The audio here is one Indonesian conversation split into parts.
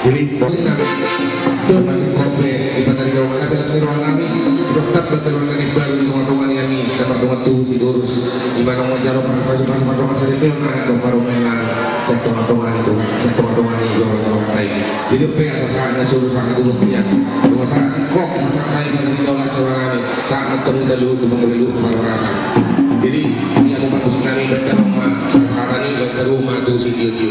Jadi masih kopi kita dari bawah ada seruan kami dokter betul dengan baru di teman-teman yang ini dapat teman tuh si urus di mana mau jalan para teman-teman saya itu yang ada baru mainan cek teman-teman itu cek teman-teman ini orang lain jadi apa sasarannya suruh sangat dulu punya masalah kok masalah lain dari bawah seruan kami sangat terus dulu para rasa jadi ini aku bagus kami dan rumah sasaran ini bos rumah tuh si kiri.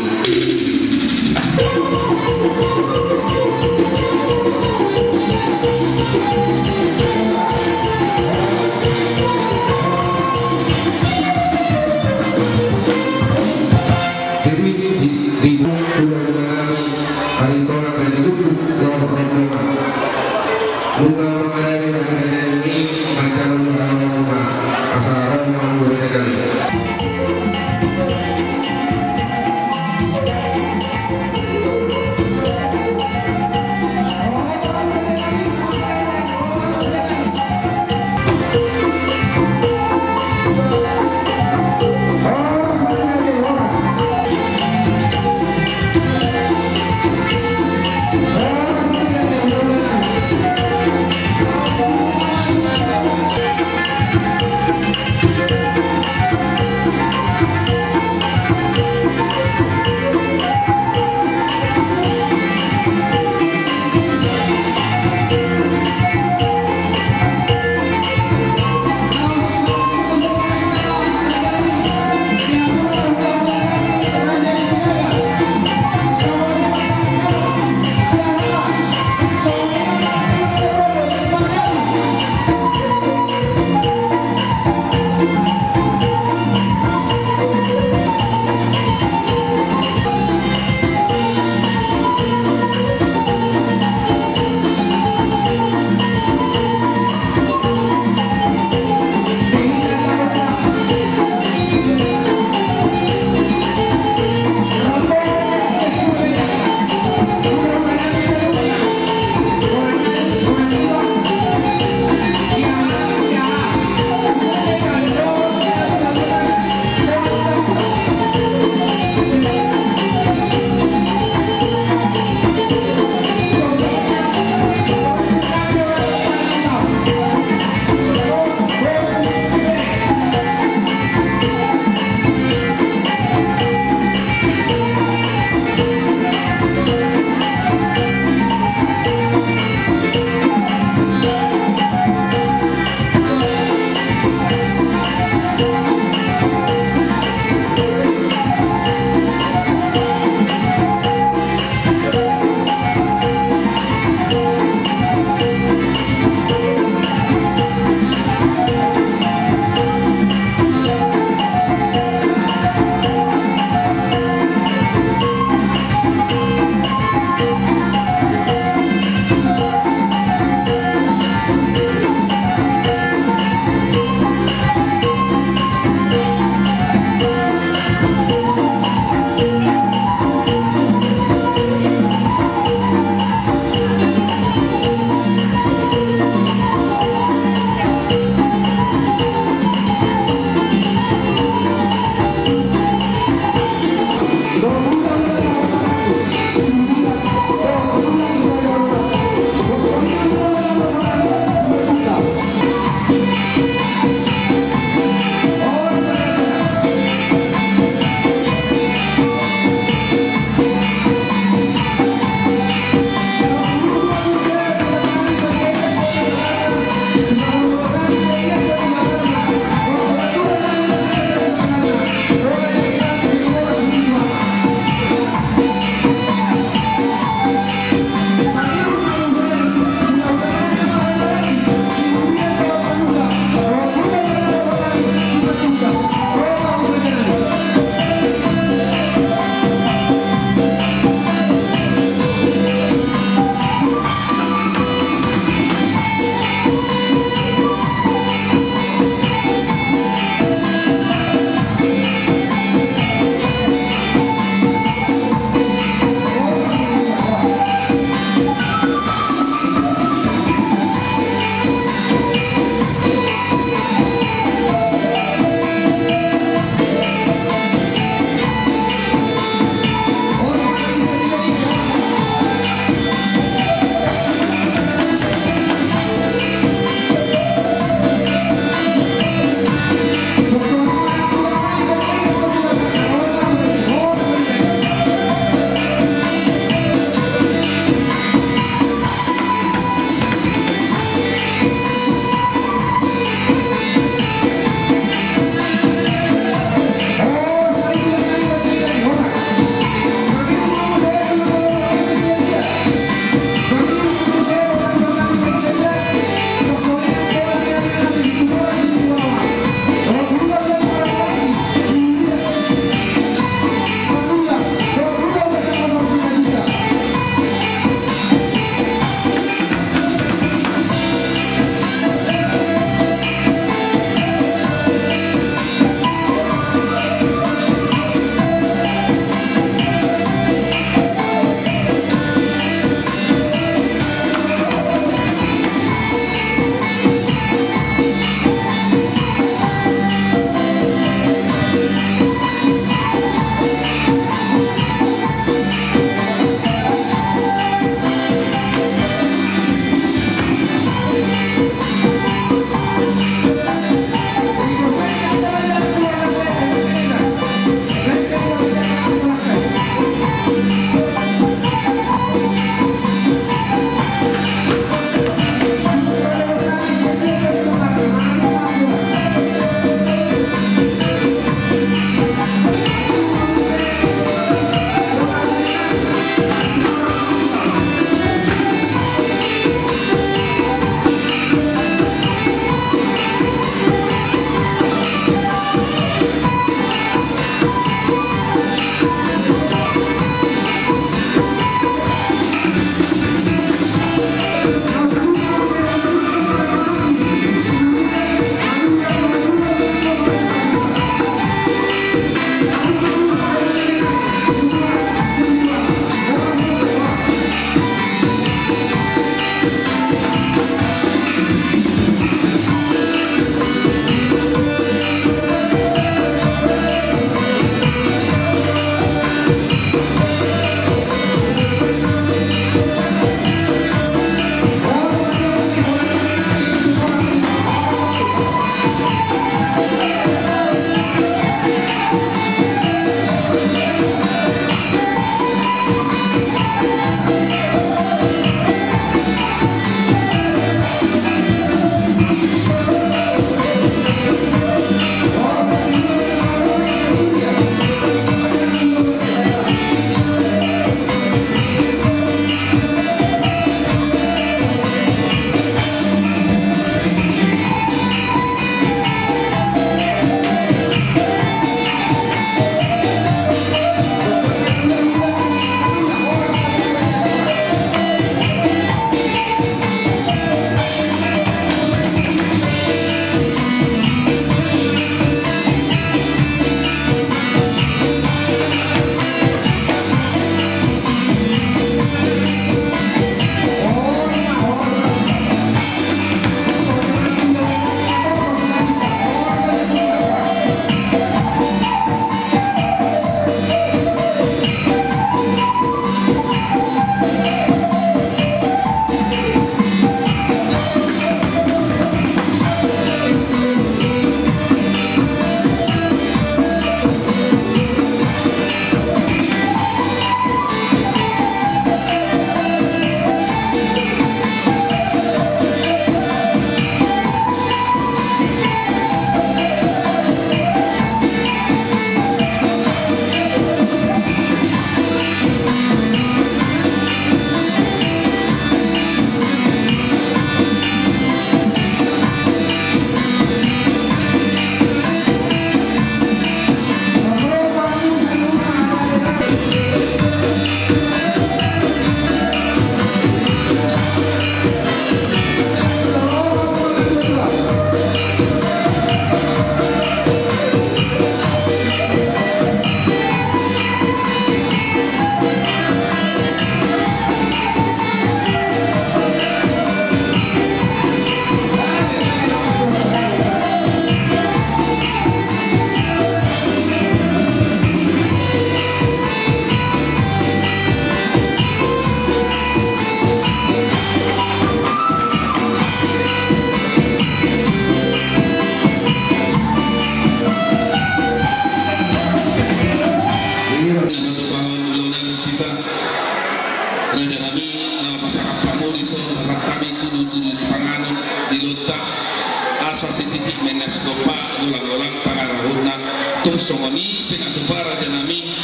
kopa ulang-ulang pangarahuna tung songoni pinatubara janami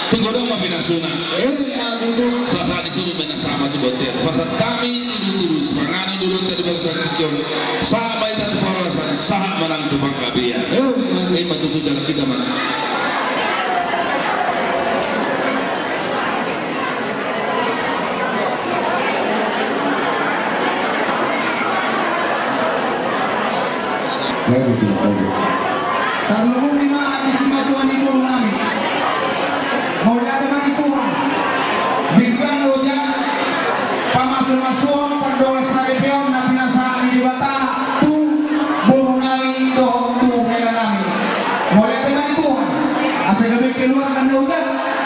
tunggodong mapinasuna sasa disuruh benasama tu botir pasal kami dulu semangat dulu tadi bangsa kikion sampai tadi porosan sah menang tu bangkabia matutu jalan kita mana Kalau lima di sini Tuhan itu nami, mau datang di Tuhan, jika uja pamasuk perdoa saya pion nabi nasa di bata tu buru nami doh tu hela nami, mau datang di Tuhan, asal kami keluar kan uja,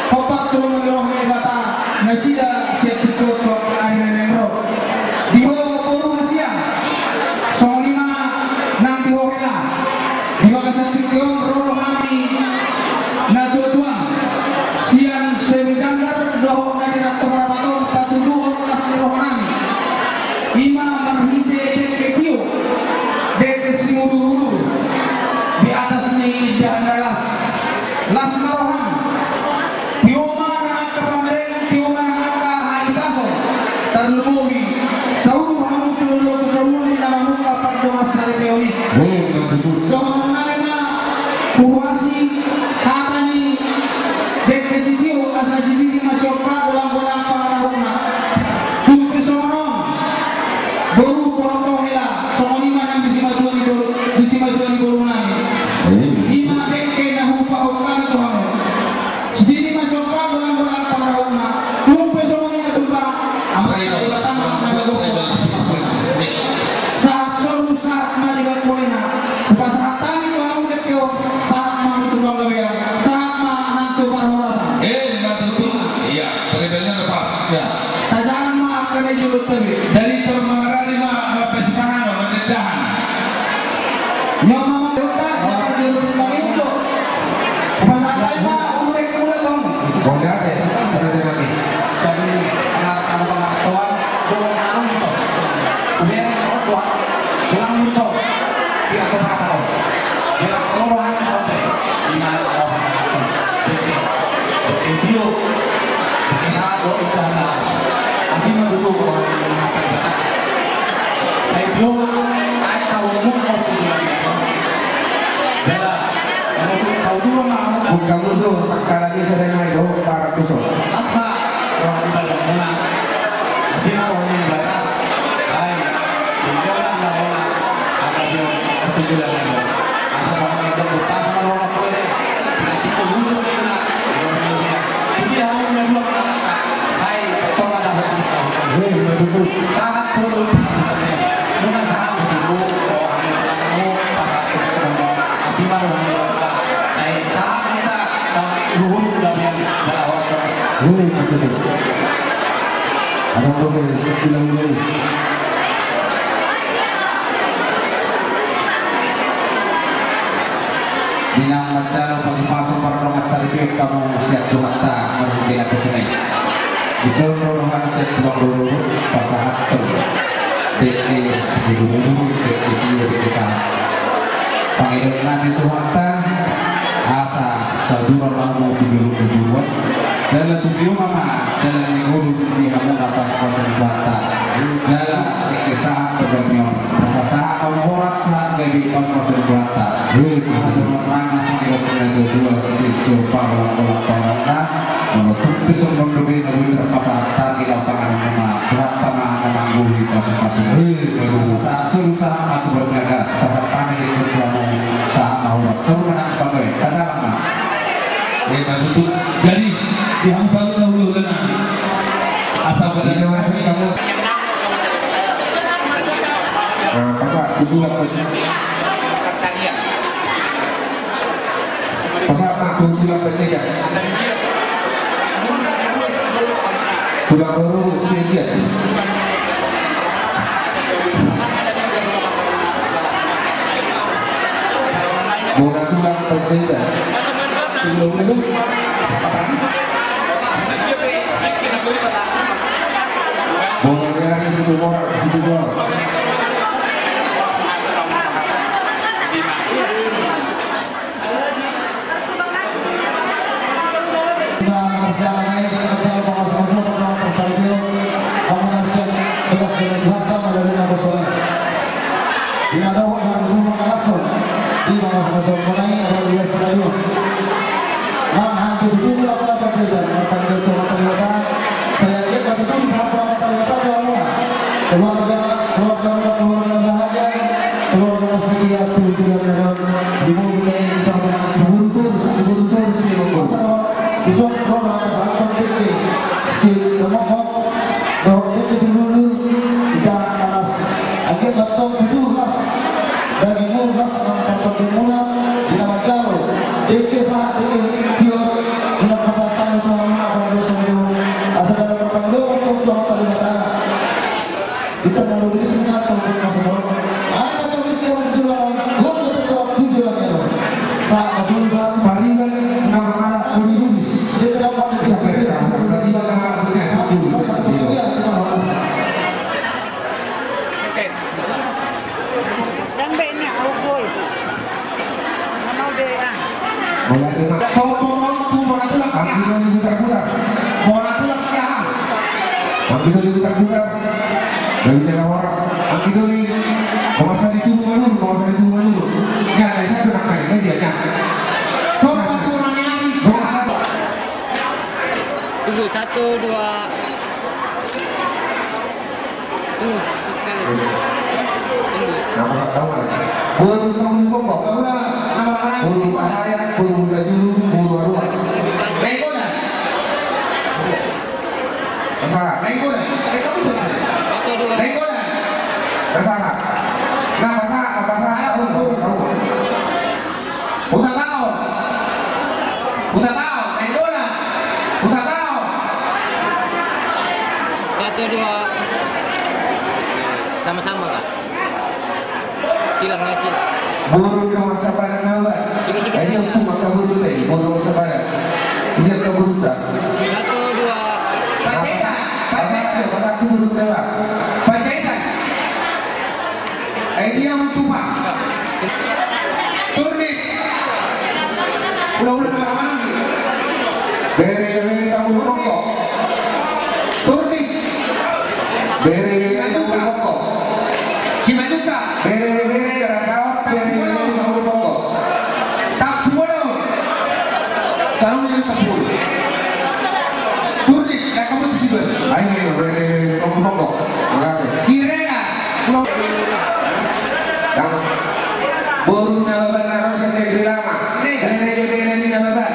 kopak tu mengeroh di bata, nasida siap ikut ke air nengro, di bawah buru Asia, soal lima nanti hela. Terima kasih roh kami na dua siang semidanggar doh dari ratu rapaton patuduh kelas roh kami ima marhite deketio dekesimuduru di atas ni jalan las marohan tioma nangka pamereng tioma nangka haitaso terlebih sauru hamu tulur kamuli nama muka perdoa sari peoni doh Puasi katani dekesitiu asa jidini masyoka ulang-ulang pangarahuna tumpi songono boru poroto hela songolima nang bisi majuan boru nami lima deke nahu pahukami tuhanu jidini masyoka ulang-ulang pangarahuna tumpi songono tumpa amai batang nabagoko saat soru saat malibat poina upasa tani tuanu dekyo dari termarani mah pespahan mendedahan yang mama dokter dapat di rumah itu pasangan mah ulek dong boleh ada lagi jadi anak-anak pengasuhan belum tahu musuh biar orang tua pulang musuh dia tahu dia orang tahu di mana orang video kita do iklan asing dulu saya belum tahu mau jelas kalau tahu dulu mau bukan dulu sekarang ini saya naik do para kusuk asma orang di dalam mana asing orang di dalam hai jangan lawan apa dia ketujuan asal sama itu utama orang boleh nanti tunggu kita jadi hari belum saya tolong ada sangat perlu bukan sangat perlu asiman saya sangat kita luhur sudah yang berawal ada problem sekilang ini bilang mata pasang pertolongan salibik kamu siap mata menghentikan kesini bisa pertolongan siap dulu pasangan ter DE dulu DE bisa panggilan itu mata asa sadura kamu dulu dalam tujuh mama dalam minggu di kamu atas pasang mata dalam kisah kebanyakan rasa kamu rasa dari pasang mata asa menerang sekitar dua sedikit sopan menutup pisau berbeda dari pasar di lapangan nama lapangan menangguh pasar saat susah aku bergegas pasar tanah itu kamu saat mau seru menang pakai kata lama betul jadi di hamsal dahulu lena asal berada masih kamu pasal itu apa pasal apa tulang pencet tulang baru sedikit bola tulang pencet tulang itu bola dari situ bola masuk mulai ada dua selalu. Hampir dulu apa perbedaan akan bertemu saya lihat betul sampai mata-mata keluarga bahagia keluarga setia tujuan dimulai beruntung besok orang akan pergi kemohon doa itu dulu kita alas agar betul bebas dari murgas sampai bermula di nama jauh itu saat ini dia mendapatkan Tuhan apa dosa asal ada perpanduan untuk Kalimantan kita melalui semua tempat masuk ada tulis yang jualan gua tetap tujuan saat masuk saat paringan nama anak kulis dia dapat disampaikan berarti mana punya satu Dan baiknya aku boy. Mana udah ya? So, tu mana tu lah, kami dah dibuka-buka. Mana tu lah siapa? Kami dah dibuka-buka. Dari Jawa, kami dah ni kawasan itu manur. Ya, saya tu nak kaya dia nya. So, tu mana ni? Tunggu 1, 2. Tunggu sekali. Tunggu. Nama tak tahu lah. Bulu kamu kok tahu lah. Nama orang. Bulu bahaya, bulu baju, bulu arwah. Lego dah. Masalah. Lego dah. Kamu sudah. 1, 2. Lego dah. Masalah. Nah masalah. Bulu tahu. Udah tahu. Lego dah. Udah tahu. 1, 2. Sama-sama kah? Silang. Bulu kamu sabar nama. Ini aku makan bulu lagi. Bulu sabar. Ini kabur tak. 1, 2. Pasal aku bulu telah. Pajaitan. Ini yang cuma. Turni. Udah mana ni? Beri kamu rokok. Turni. Beri kamu rokok. Si majuka. Beri rasa beri kamu rokok. Tak boleh. Kalau yang tak boleh. Turni, dah kamu tu juga. Ayo beri kamu rokok. Sirena. Kamu. Baru nama benar saya lama. Beri nama benar.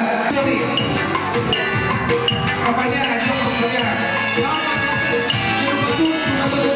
Apa dia? Apa dia?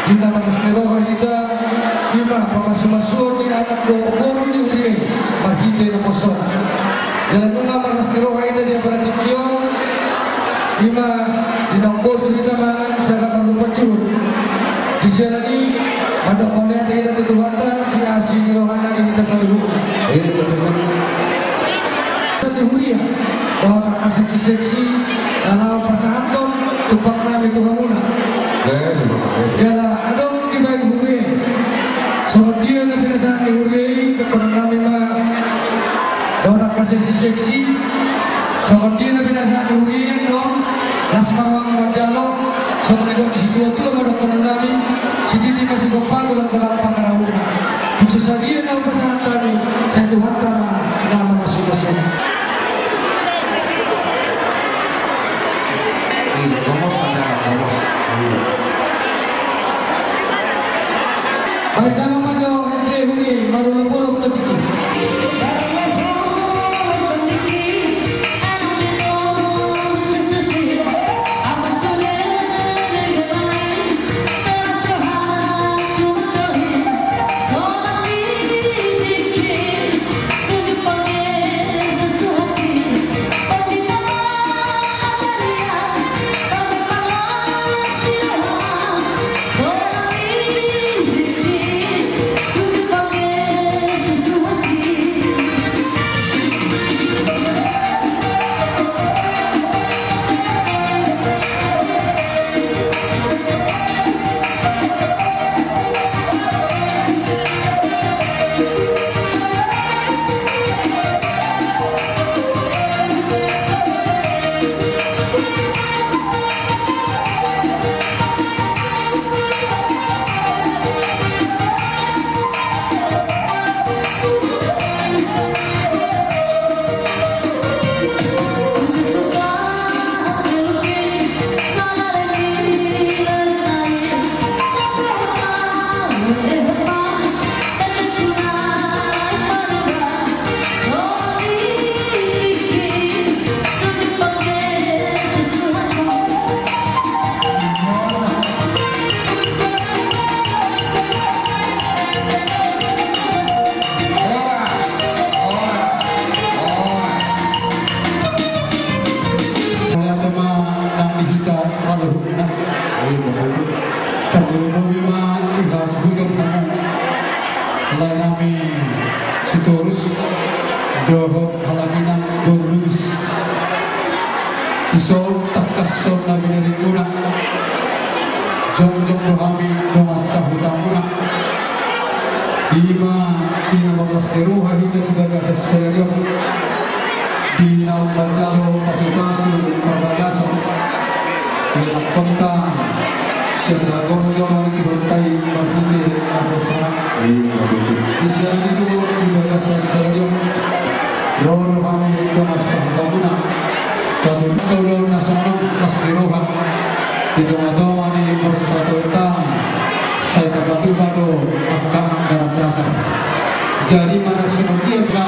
Kita meroha kita lima pamasuk di anak guru di uri magite na poso. Dan mga meroha kita dia beratikyo lima dinambos kita mangan sa kapalupatyun. Di sini lagi ada konek kita tutuhatan di asli meroha lagi kita selalu. Kita dihuria bahwa kasih seksi dalam pasangan tupak nabi Tuhan muna. Jala adong di bayi hure, so dia na pinasaan ni hure kepada kami mah orang kasih seksi, so dia na pinasaan ni hure dong, las mawang majalo, so mereka di situ tu ada orang kami, sedikit masih gopal dalam dalam pangarau, khusus dia na pasangan kami, saya Tuhan kami nama masuk-masuk. Ini ngomong pada ngomong. Baik kami maju Henry Huri, marulung-bulung lebih. Lahuna Pagulong lima ihas hudong kamu Selain kami Sitorus Dohok halaminang Dorlus Isol takasol na binarikuna Jom-jom rohami Domasa hudamuna Lima Pinamaglas teruha hingga tiga sa seryo Di naong banjaro Pasipaso Pabagaso Pinakpunta Sedragon yung ibutay Mahuli Ako sa Isa nito Tiga sa seryo Lolo kami Domasa hudamuna Tulong na sa mga pastiruha Dito nga doon ni Persatutan sa kabatu-batu pagkaang daratasan jadi mana sebagian na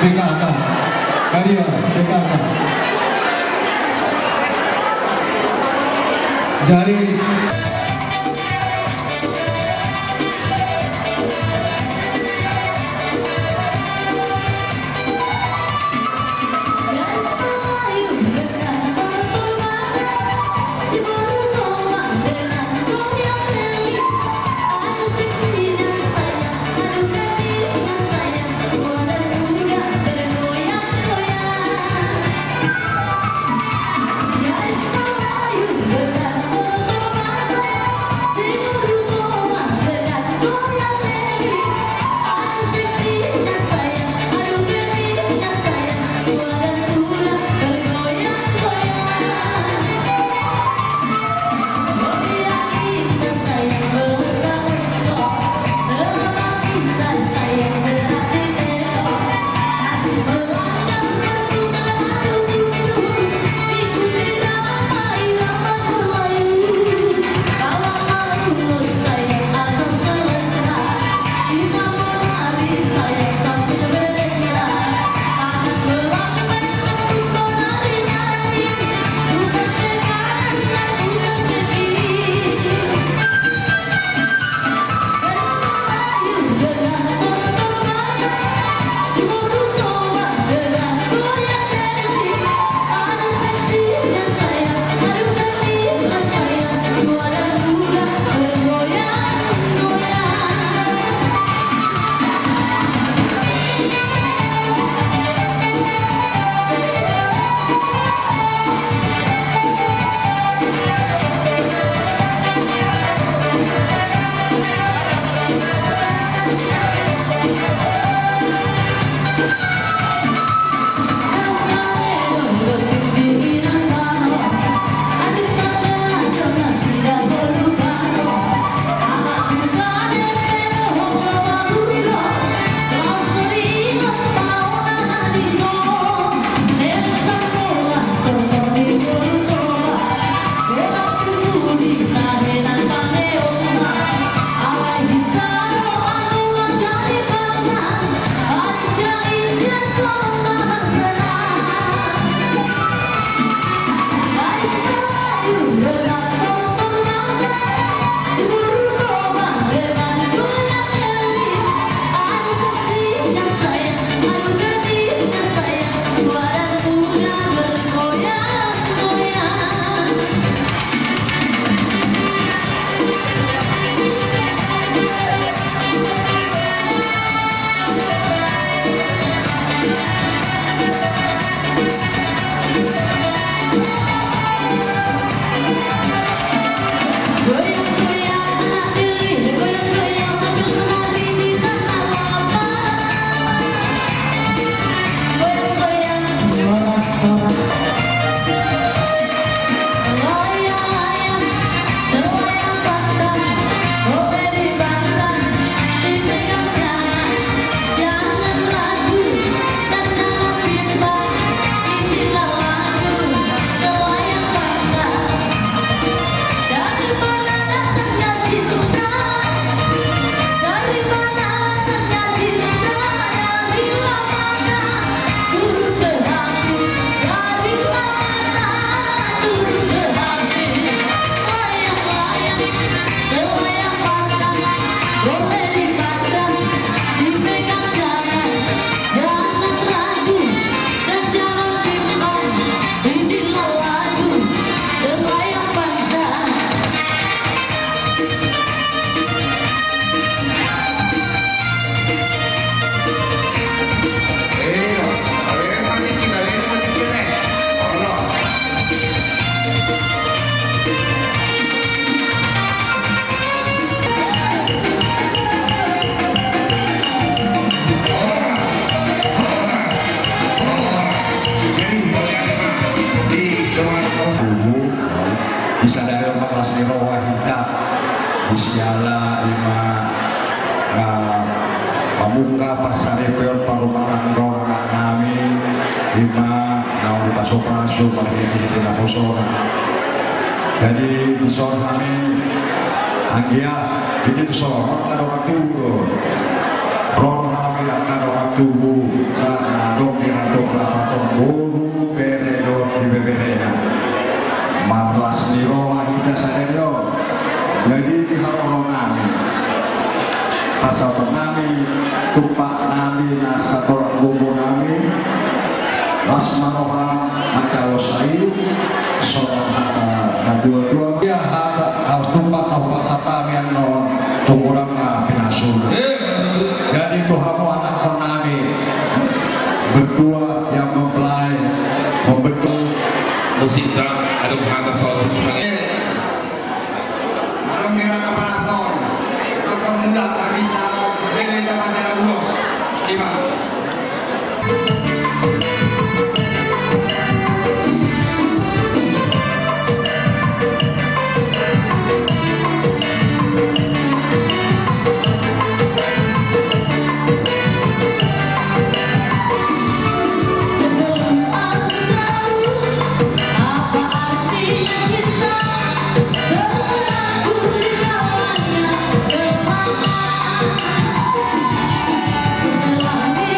dekada karya dekada jadi Isyala ima pamuka pasaripeon parumahan anak nami ima naon paso-paso pagiging tinapusora. Jadi besor kami anggia ini besor karo waktu ron kami karo waktu karena dong kira-kira kelapaton buru beredor di beberena marlas niro kita sadeyo. Jadi di haroron nami pasal nami tupak nami nasator bumbu nami lasmarohan makalosai sohata dua-dua dia harus tupak pasata yang tungurang pinasul. Jadi Tuhanmu anak nami berdua yang mempelai membetul musika ada bahasa soal sebagai Mira kaparaton, akan mudah bagi saya sebagai zaman yang ulos. Lima. Bersama setelah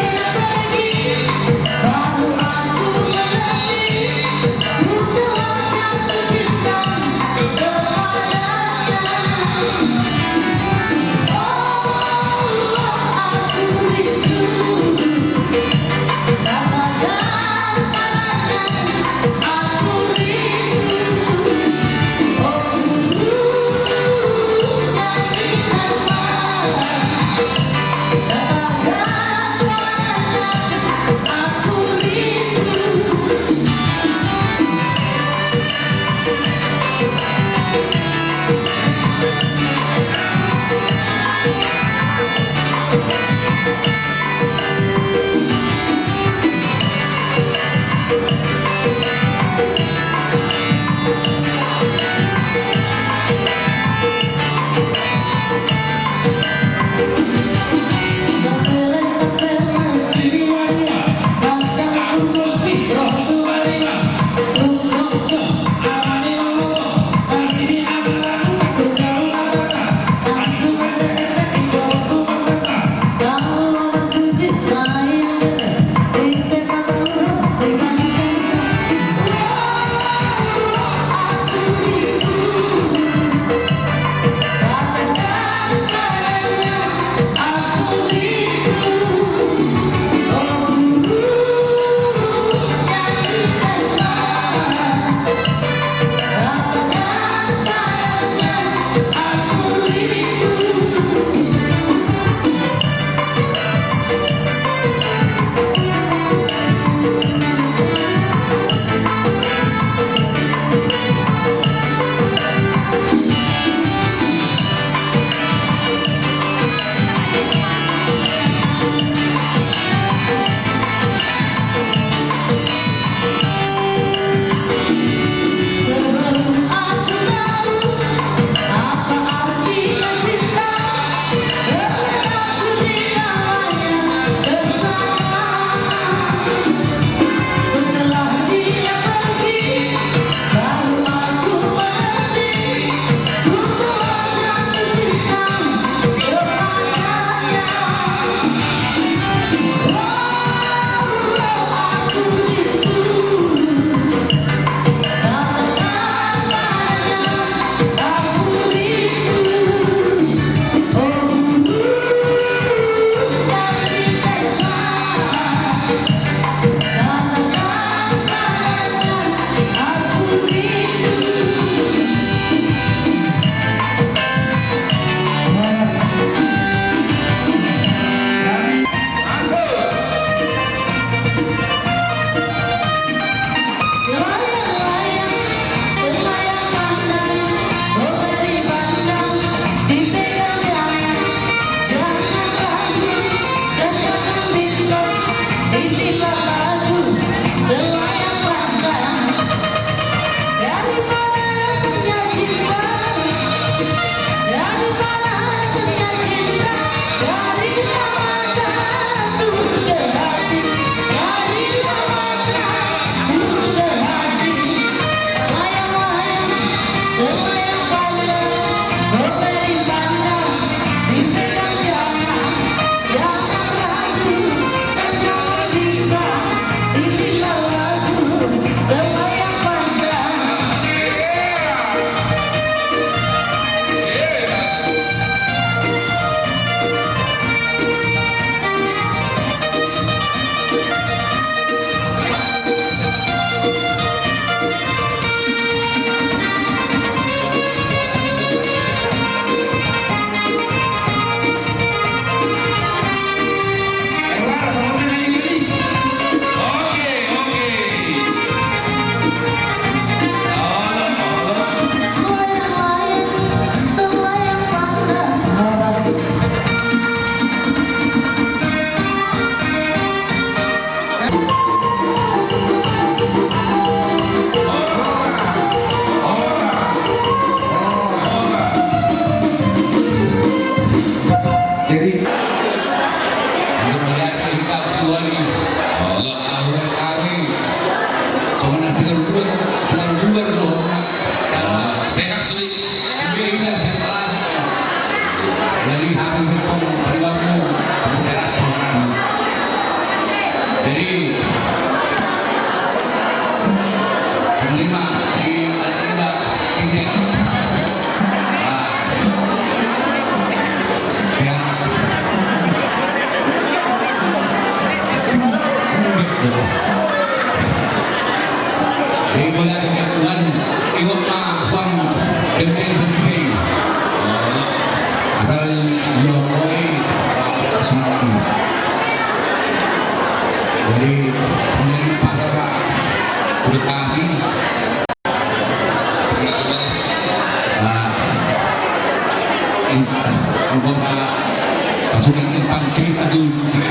pasukan infanteri 132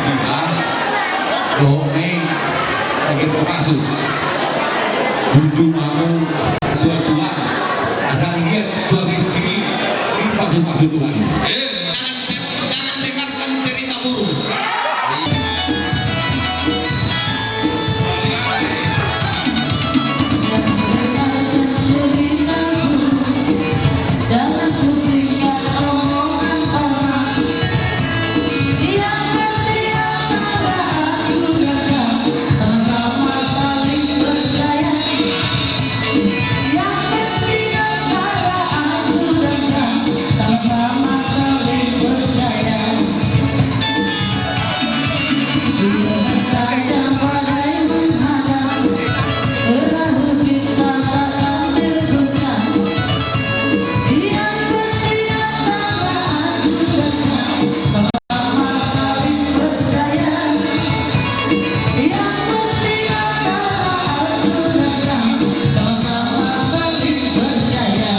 Doeng bagian Kopassus tujuh mau dua asal lihat suami istri ini pasut Tuhan. Jangan dengarkan cerita buruk. Jangan pusingkan omongan orang yang bertiap pada aturan, sama-sama saling percaya. Yang bertiap pada aturan, sama-sama saling percaya. Biarkan saja badai menghadap, perahu kita takkan tergoncang. Yang bertiap pada aturan, sama-sama saling percaya. Yang bertiap pada aturan, sama-sama saling percaya.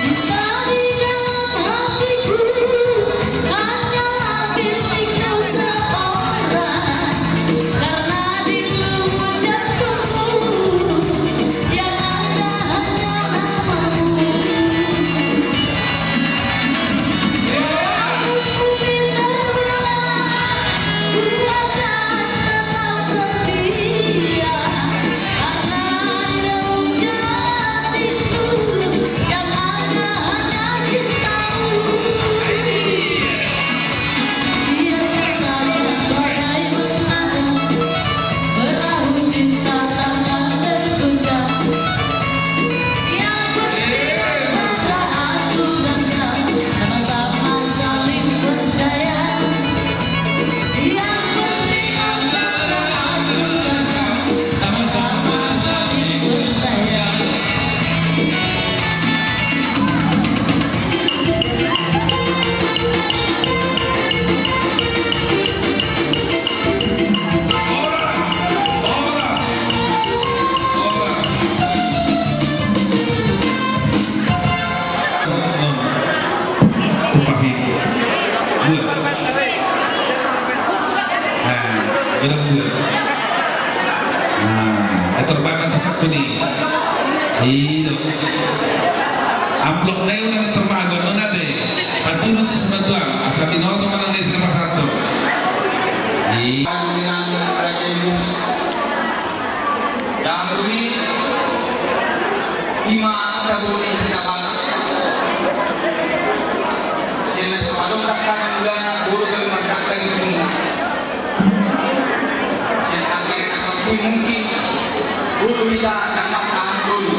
Cinta di dalam hatiku hanya milikmu seorang, karena dirimu jantungku yang ada hanya namamu. Aku bisa bilang ku akan tetap setia, karena dirimu hatiku yang ada hanya cintamu. Biarkan saja badai menghadap, perahu cinta takkan tergoncang. Yang bertiap pada aturan, sama-sama saling percaya. Yang bertiap pada aturan, sama-sama saling percaya. Tumpahi buat bilang buat terbang atas aku nih itu amplop na yun ang terbago no natin patulog sa sematuang asal tinoto man ang nais na pasarto Dominan Rajemus yang dumi Ima Dabuni Hinapan Sina Sumadong Raktan ang mulana Guru kami magdaktan yung Sina akhir na sampai mungkin Guru kita ng makahan dulu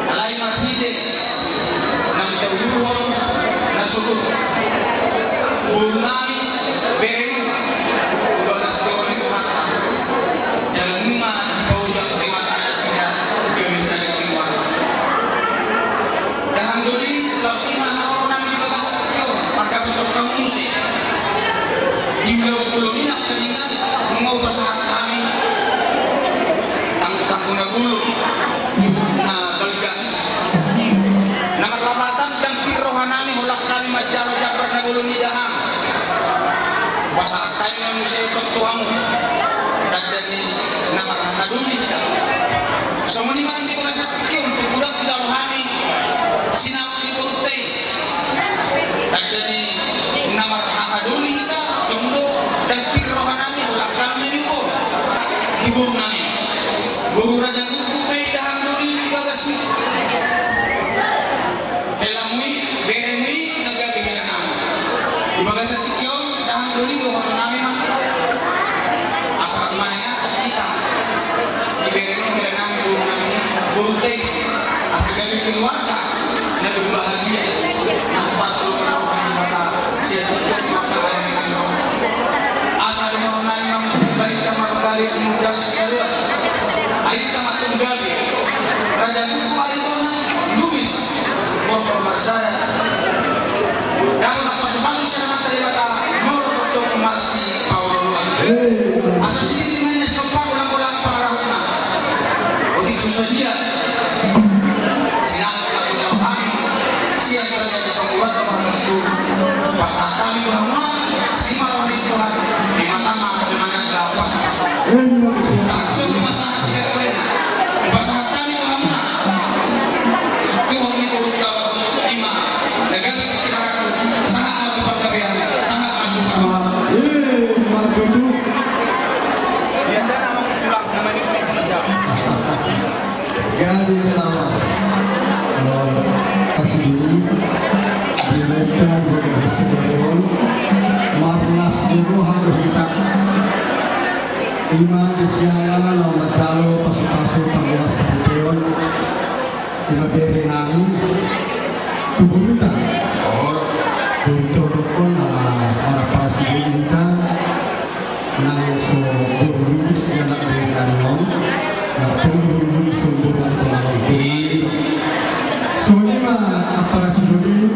Alay matide ng tawuruan na suko Guru namin Berenu Ubalas Gori Kumata Jalan Numa Paujak Primata Asya Gemisa Yukingwa Dan Duri Lausima Naorang di Bagas Akyo Pada bentuk kamusi Di Pulau Minak Keningan Mengau pasangan kami Tanggung na gulong Na balga Nangatlapatan Dan pirohanami Hulak kami Majalo-jabar na gulong ni Dahang Pasangan tayo ng museo Pagtuang Dagdani Nakakaduli Sa muni man Hindi ko lang sa tikyon Tugudak Tidak rohani Sinama ni Burtay Dagdani Nakakaduli kita Tunggu Dan pirohanami Hulak kami nito Ibur namin Guru Raja Kupay Dahang Duli Ibagas mo Helamui Beremui Nagabigyan namin Ibagas sa tikyon Dahang Duli Gawang namin Asal mananya kita Iberemui Hila namin Guru namin Burtay Asal galing keluarga Naging bahagia Nakapatuloy na ako ng mata Siya tukot Makalaan nyo Asal mo na yung Balik ka mapagalit Mudal siya doon Ayun ka matunggali Raja Kuku Ayun na Lumis Motor Marsaya Dapat napasukan siya naman talibata Motor Marsi Paulo Luan Asa sige naman niya Sopa kulang-kulang pangarahon na Utik susah dia Sinakot na kulang kami Siya talaga di pangulat materi nami tuburutan untuk pun orang para sibuk nang so burus yang nak dengan turun sumburan tulang di so ni mah para sibuk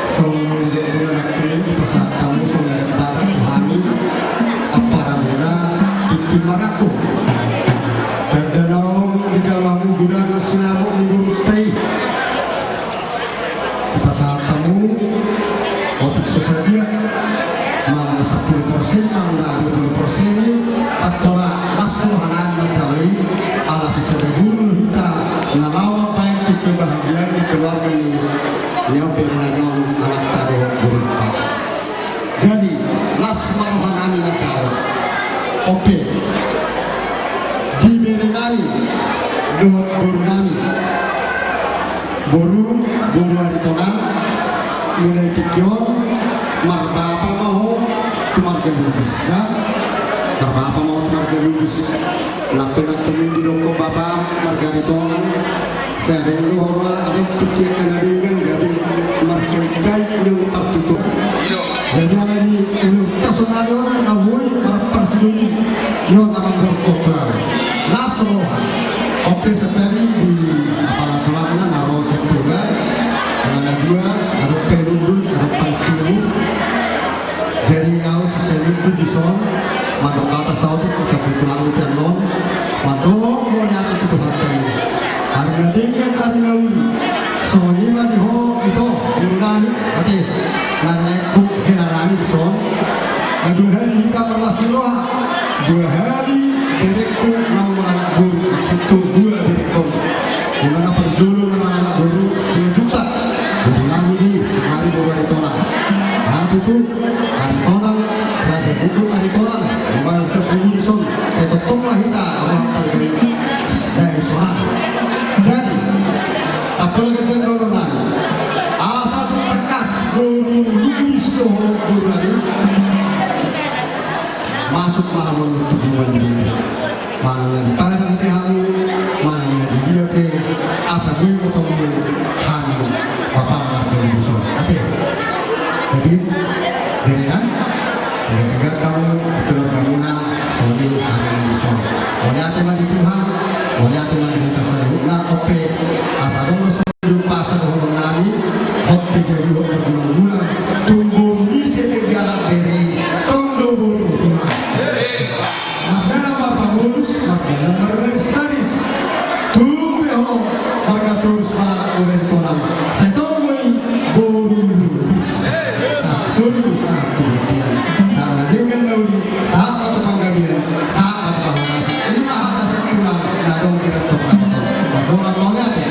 so nak pasal tamu so barang kami para mula itu maraku dan di dalam gudang sinamu mengurtai pasal tamu untuk sesuatu mana 10% mana 20% atau masuk hanan mencari ala sesebuah kita ngalawa baik itu kebahagiaan di keluarga ini yang bernaung anak taruh berempat. Jadi las maruhan mencari oke diberi nami dua guru nami guru hari tonang mulai tikion marbapa mau keluarga lulus ya marbapa mau keluarga lulus lakukan temin di loko bapak margarito saya dulu hormat ada pikir kenadingan dari margarita yang tertutup jadi lagi untuk personalor ngawui para persiduni yang akan berkobar nasroh oke setari di apalah tulangnya naro sektorga karena dua ada pelurun ada palpuru jadi kau setari itu dison madok kata saudi kita berpulang di ternon madok mau nyata itu hati harga dengan hari lalu soalnya di ho itu urani hati nalekuk henarani dison dua hari kita berlasmiroha 2 hari direkku mau anak guru maksudku 2 direkku dimana perjulu dengan anak guru 10 juta jadi lalu di hari baru hari tolak hari itu hari tolak rasa buku hari tolak kembali ke buku di son saya tetaplah kita awal kali saya soal jadi apalagi tendoran asal tekas guru lulus ke guru lagi masuk malam tujuan diri mana di padang tiang mana di dia ke asa gue potong hani bapak dari busur hati jadi jadi kan ketika kamu keluar kamuna sore hari busur oleh hati mandi Tuhan oleh hati mandi kita saruna ope asa dong sore pasar dong nami hobi jadi berbulan-bulan tumbuh di sini galak dari tondo buru makanya bapak lulus makanya bergaris garis tumbuh ya Allah maka terus malah oleh tonang saya tahu buru lulus suruh satu salah dengan lauli saat atau panggabian saat atau panggabian ini mah ada satu ulang nadong tidak terpaksa berdoa doa ya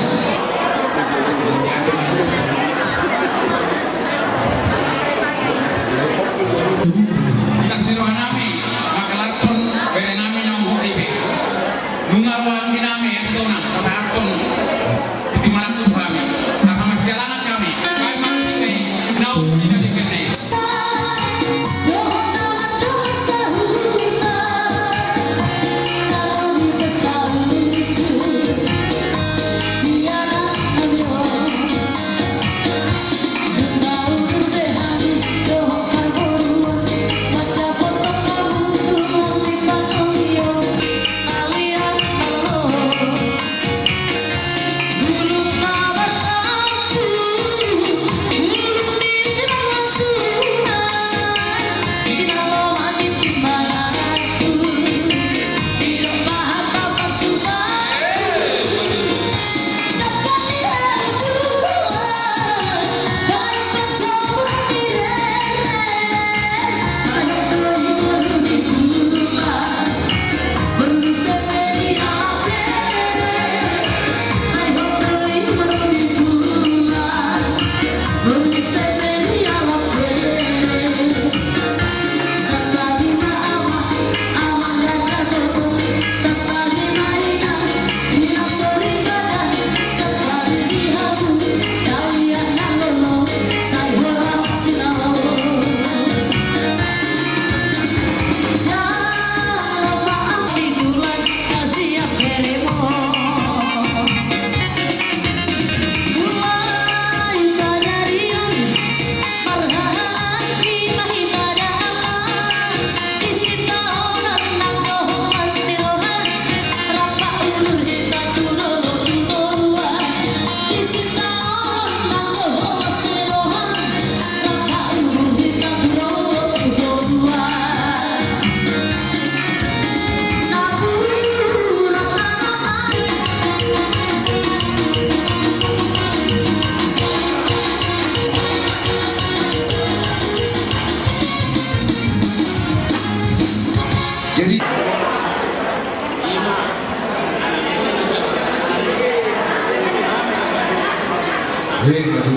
Hei, maju.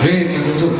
Hei, maju tuh.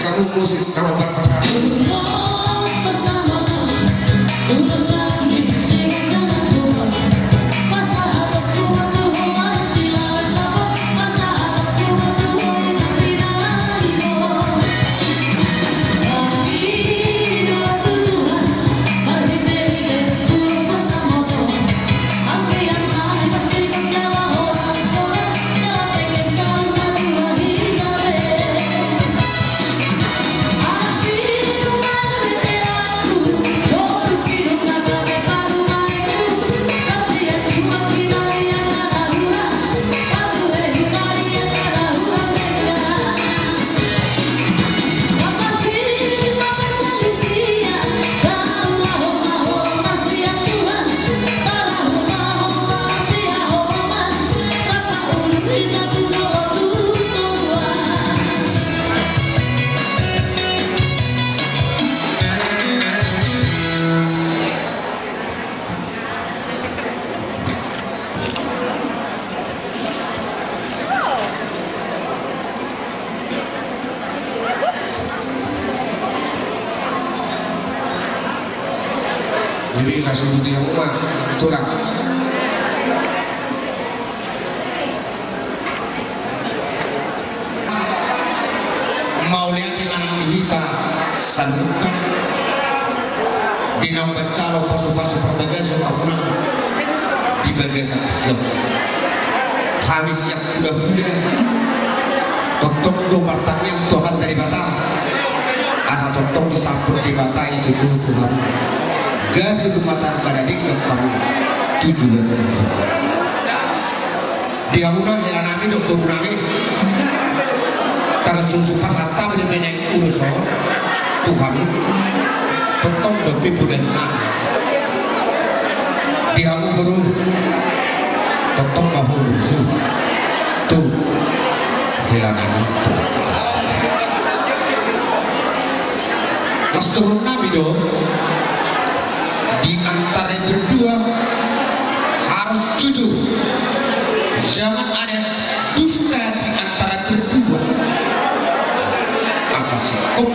Kamu musik sama bapak jadi langsung di rumah tulang. Mau lihat anak kita sandukan dinam bencalo pasu-pasu pertegas karena di bagian satu kami siap kuda-kuda tok do martanya Tuhan dari bata asa tok disampur di bata itu Tuhan gak itu mata pada dikit kamu tujuan dia udah jalan nami dokter nami kalau susu pas atau banyak urus Tuhan petong dokter bulan dia baru petong bahu urus tuh jalan nami pas turun nami dong di antara berdua harus jujur, jangan ada dusta di antara berdua. Asal sikap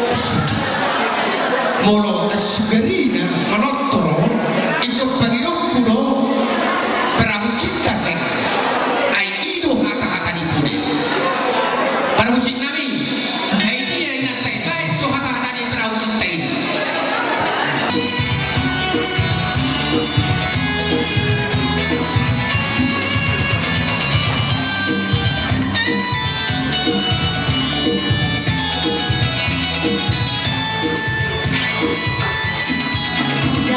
molo sugarina menotoro ikut pagidok kudo perahu cinta sen ai ido kata-kata di pude perahu cinta nami ai dia ingat saya itu kata-kata di perahu cinta ini. Jangan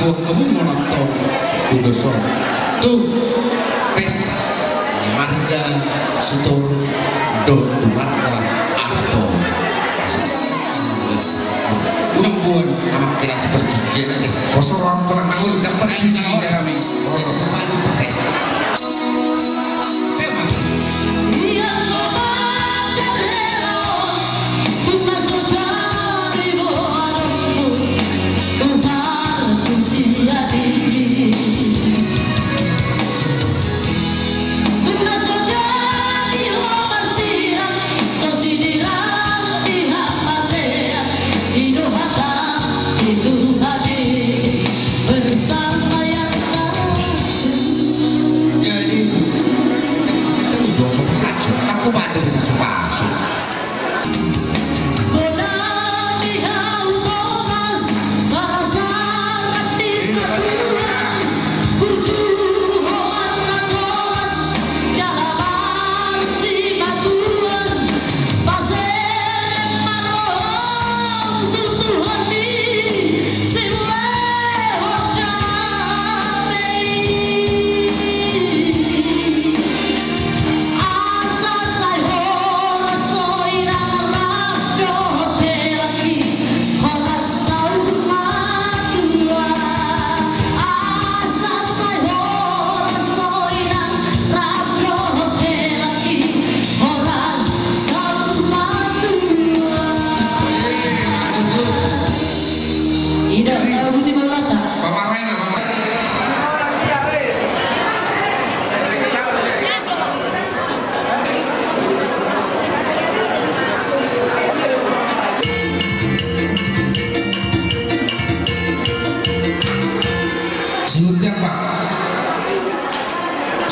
Aku nonton Bugeson. Tuh pesta marga Sutor do marga Arto. Nungguan amak tidak perjudian aja. Kosong orang telah nangul dapat ini kami. Malu pakai. Bersama yang Jadi itu aku pada masuk.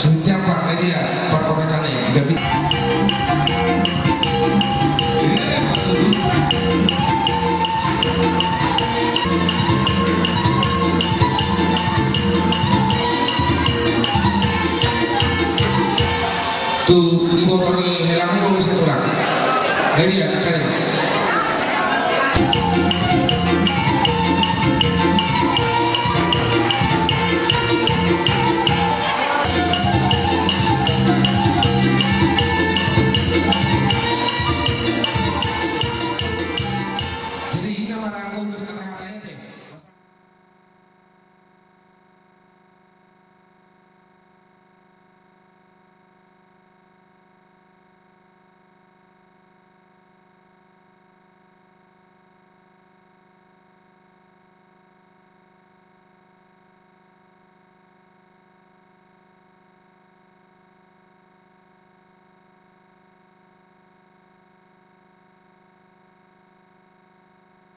Setiap Pak tadi ya, Pak Kopecane, Gabi. Tuh, di motor ini helangnya mau bisa kurang. Jadi ya,